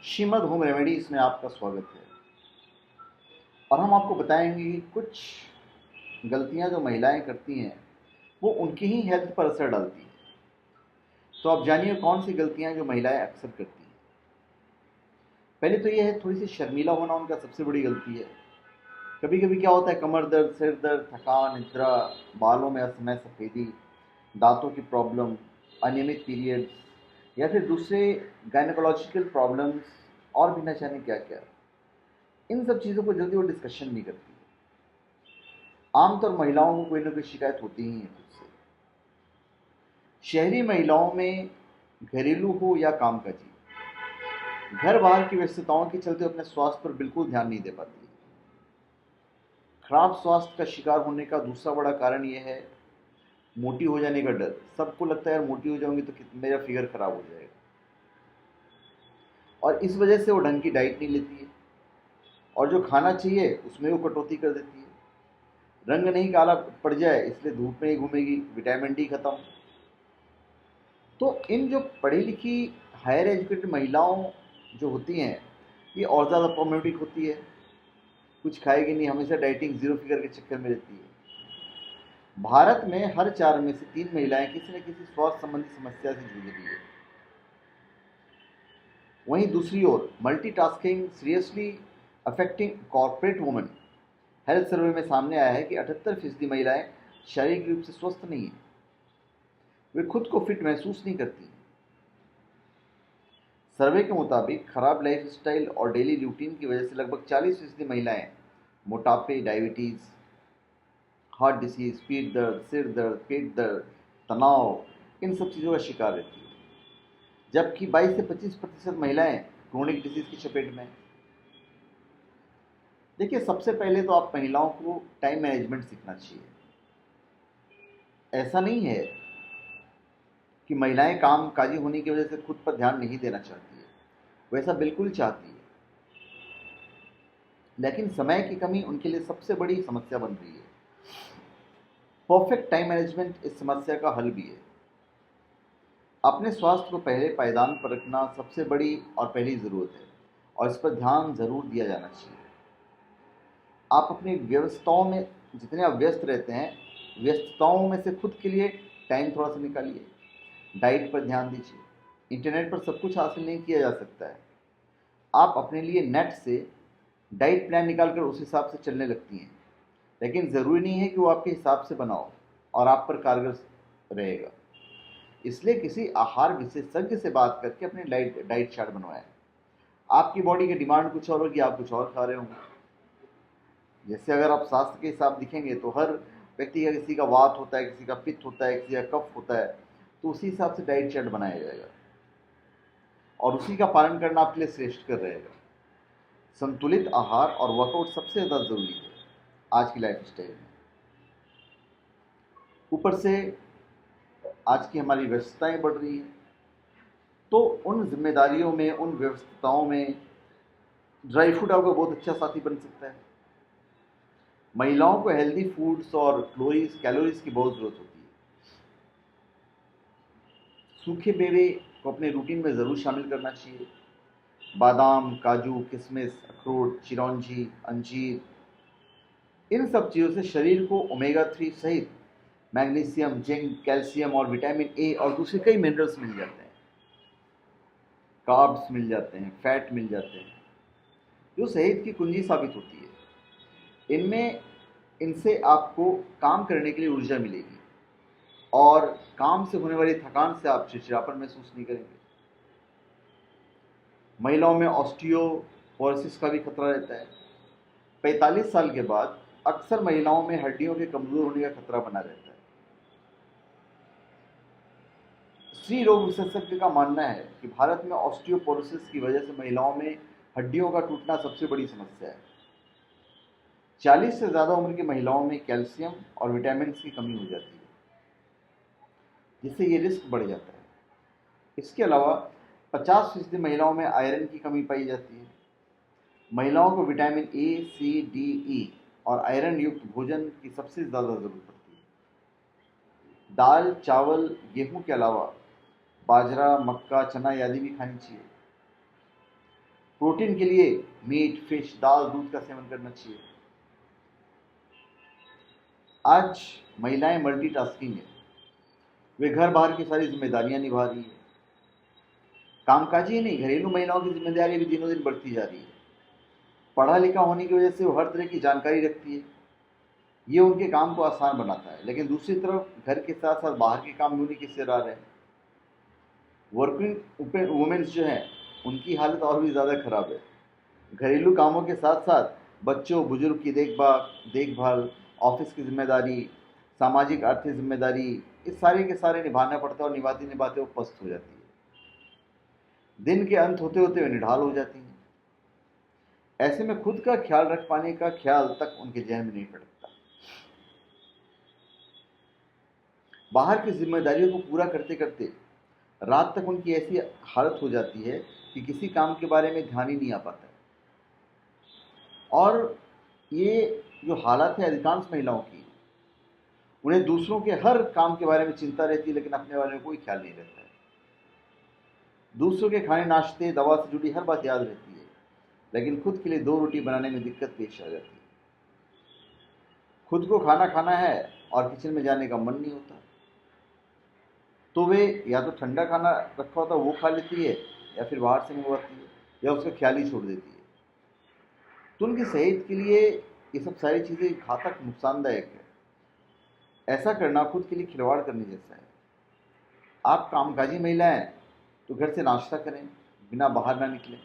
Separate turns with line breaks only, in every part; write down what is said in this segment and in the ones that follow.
Shrimad home remedies में आपका स्वागत है। और हम आपको बताएंगे कि कुछ गलतियां जो महिलाएं करती हैं वो उनकी ही हेल्थ पर असर डालती हैं। तो आप जानिए कौन सी गलतियां जो महिलाएं अक्सर करती हैं। पहले तो यह है, थोड़ी सी शर्मीला होना उनका सबसे बड़ी गलती है। कभी कभी क्या होता है, कमर दर्द, सिर दर्द, थकान, निद्रा, बालों में असमय सफ़ेदी, दांतों की प्रॉब्लम, अनियमित पीरियड्स या फिर दूसरे गायनेकोलॉजिकल प्रॉब्लम्स और भी न जाने क्या क्या। इन सब चीज़ों को जल्दी वो डिस्कशन नहीं करती। आमतौर महिलाओं को कोई ना कोई शिकायत होती ही है खुद से। शहरी महिलाओं में घरेलू हो या कामकाजी, घर बाहर की व्यस्तताओं के चलते अपने स्वास्थ्य पर बिल्कुल ध्यान नहीं दे पाती। खराब स्वास्थ्य का शिकार होने का दूसरा बड़ा कारण यह है मोटी हो जाने का डर। सबको लगता है यार मोटी हो जाऊंगी तो मेरा फिगर खराब हो जाएगा, और इस वजह से वो ढंग की डाइट नहीं लेती है और जो खाना चाहिए उसमें वो कटौती कर देती है। रंग नहीं काला पड़ जाए इसलिए धूप में ही घूमेगी, विटामिन डी खत्म। तो इन जो पढ़ी लिखी हायर एजुकेटेड महिलाओं जो होती हैं ये और ज़्यादा प्रॉब्लमेटिक होती है। कुछ खाएगी नहीं, हमेशा डाइटिंग, जीरो फिगर के चक्कर में रहती है। भारत में हर 4 में से 3 महिलाएं किसी न किसी स्वास्थ्य संबंधी समस्या से जूझ रही है। वहीं दूसरी ओर multitasking seriously affecting corporate women. Health survey में सामने आया है कि 78% महिलाएं शारीरिक रूप से स्वस्थ नहीं है, वे खुद को फिट महसूस नहीं करती। सर्वे के मुताबिक खराब लाइफस्टाइल और डेली रूटीन की वजह से लगभग 40% महिलाएं मोटापे, डायबिटीज़, हार्ट डिसीज, पीठ दर्द, सिर दर्द, पेट दर्द, तनाव, इन सब चीज़ों का शिकार रहती है। जबकि 22 से 25% महिलाएं क्रोनिक डिसीज की चपेट में। देखिए, सबसे पहले तो आप महिलाओं को टाइम मैनेजमेंट सीखना चाहिए। ऐसा नहीं है कि महिलाएं काम काजी होने की वजह से खुद पर ध्यान नहीं देना चाहती है, वैसा बिल्कुल चाहती है, लेकिन समय की कमी उनके लिए सबसे बड़ी समस्या बन रही है। परफेक्ट टाइम मैनेजमेंट इस समस्या का हल भी है। अपने स्वास्थ्य को पहले पायदान पर रखना सबसे बड़ी और पहली ज़रूरत है और इस पर ध्यान ज़रूर दिया जाना चाहिए। आप अपनी व्यस्तताओं में, जितने आप व्यस्त रहते हैं, व्यस्तताओं में से खुद के लिए टाइम थोड़ा सा निकालिए। डाइट पर ध्यान दीजिए। इंटरनेट पर सब कुछ हासिल नहीं किया जा सकता है। आप अपने लिए नेट से डाइट प्लान निकाल कर उस हिसाब से चलने लगती हैं, लेकिन ज़रूरी नहीं है कि वो आपके हिसाब से बनाओ और आप पर कारगर रहेगा। इसलिए किसी आहार विशेषज्ञ से बात करके अपने डाइट चार्ट बनवाएं। आपकी बॉडी की डिमांड कुछ और होगी, आप कुछ और खा रहे होंगे। जैसे अगर आप स्वास्थ्य के हिसाब दिखेंगे तो हर व्यक्ति का, किसी का वात होता है, किसी का पित्त होता है, किसी का कफ होता है, तो उसी हिसाब से डाइट चार्ट बनाया जाएगा और उसी का पालन करना आपके लिए श्रेष्ठ कर रहेगा। संतुलित आहार और वर्कआउट सबसे ज़्यादा ज़रूरी है आज की लाइफ स्टाइल में। ऊपर से आज की हमारी व्यस्तताएं बढ़ रही हैं, तो उन जिम्मेदारियों में, उन व्यस्तताओं में ड्राई फ्रूट आपका बहुत अच्छा साथी बन सकता है। महिलाओं को हेल्दी फूड्स और कैलोरीज की बहुत ज़रूरत होती है। सूखे मेवे को अपने रूटीन में ज़रूर शामिल करना चाहिए। बादाम, काजू, किशमिश, अखरोट, चिरौंजी, अंजीर, इन सब चीज़ों से शरीर को ओमेगा 3 सहित मैग्नीशियम, जिंक, कैल्शियम और विटामिन ए और दूसरे कई मिनरल्स मिल जाते हैं। कार्ब्स मिल जाते हैं, फैट मिल जाते हैं, जो सेहत की कुंजी साबित होती है। इनसे आपको काम करने के लिए ऊर्जा मिलेगी और काम से होने वाली थकान से आप चिड़चिड़ापन महसूस नहीं करेंगे। महिलाओं में ऑस्टियोपोरोसिस का भी खतरा रहता है। 45 साल के बाद अक्सर महिलाओं में हड्डियों के कमजोर होने का खतरा बना रहता है। स्त्री रोग विशेषज्ञ का मानना है कि भारत में ऑस्टियोपोरोसिस की वजह से महिलाओं में हड्डियों का टूटना सबसे बड़ी समस्या है। 40 से ज़्यादा उम्र की महिलाओं में कैल्शियम और विटामिन की कमी हो जाती है, जिससे ये रिस्क बढ़ जाता है। इसके अलावा 50% महिलाओं में आयरन की कमी पाई जाती है। महिलाओं को विटामिन ए, सी, डी, ई और आयरन युक्त भोजन की सबसे ज़्यादा ज़रूरत पड़ती है। दाल, चावल, गेहूं के अलावा बाजरा, मक्का, चना आदि भी खानी चाहिए। प्रोटीन के लिए मीट, फिश, दाल, दूध का सेवन करना चाहिए। आज महिलाएं मल्टीटास्किंग है, वे घर बाहर की सारी जिम्मेदारियां निभा रही है। कामकाजी नहीं, घरेलू महिलाओं की जिम्मेदारी भी दिनों दिन बढ़ती जा रही है। पढ़ा लिखा होने की वजह से वो हर तरह की जानकारी रखती है, ये उनके काम को आसान बनाता है। लेकिन दूसरी तरफ घर के साथ साथ बाहर के काम भी उन्हीं के सिर आ रहे हैं। वर्किंग वुमेन्स जो हैं उनकी हालत और भी ज़्यादा खराब है। घरेलू कामों के साथ साथ बच्चों बुजुर्ग की देखभाल, ऑफिस की जिम्मेदारी, सामाजिक आर्थिक जिम्मेदारी, इस सारे के सारे निभाना पड़ता है और निभाते निभाते वो पस्त हो जाती है। दिन के अंत होते होते वे निढाल हो जाती हैं। ऐसे में खुद का ख्याल रख पाने का ख्याल तक उनके जहन में नहीं पड़ता। बाहर की जिम्मेदारियों को पूरा करते करते रात तक उनकी ऐसी हालत हो जाती है कि किसी काम के बारे में ध्यान ही नहीं आ पाता है। और ये जो हालत है अधिकांश महिलाओं की, उन्हें दूसरों के हर काम के बारे में चिंता रहती है लेकिन अपने बारे में कोई ख्याल नहीं रहता है। दूसरों के खाने, नाश्ते, दवा से जुड़ी हर बात याद रहती है, लेकिन खुद के लिए 2 रोटी बनाने में दिक्कत पेश आ जाती है। खुद को खाना खाना है और किचन में जाने का मन नहीं होता, तो वे या तो ठंडा खाना रखा होता वो खा लेती है या फिर बाहर से मंगवाती है या उसका ख्याल ही छोड़ देती है। तो उनकी सेहत के लिए ये सब सारी चीज़ें घातक, नुकसानदायक है। ऐसा करना खुद के लिए खिलवाड़ करने जैसा है। आप कामकाजी महिला हैं तो घर से नाश्ता करें, बिना बाहर ना निकलें।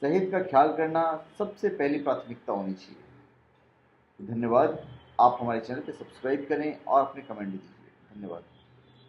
सेहत का ख्याल करना सबसे पहली प्राथमिकता होनी चाहिए। धन्यवाद। आप हमारे चैनल पे सब्सक्राइब करें और अपने कमेंट दीजिए। धन्यवाद।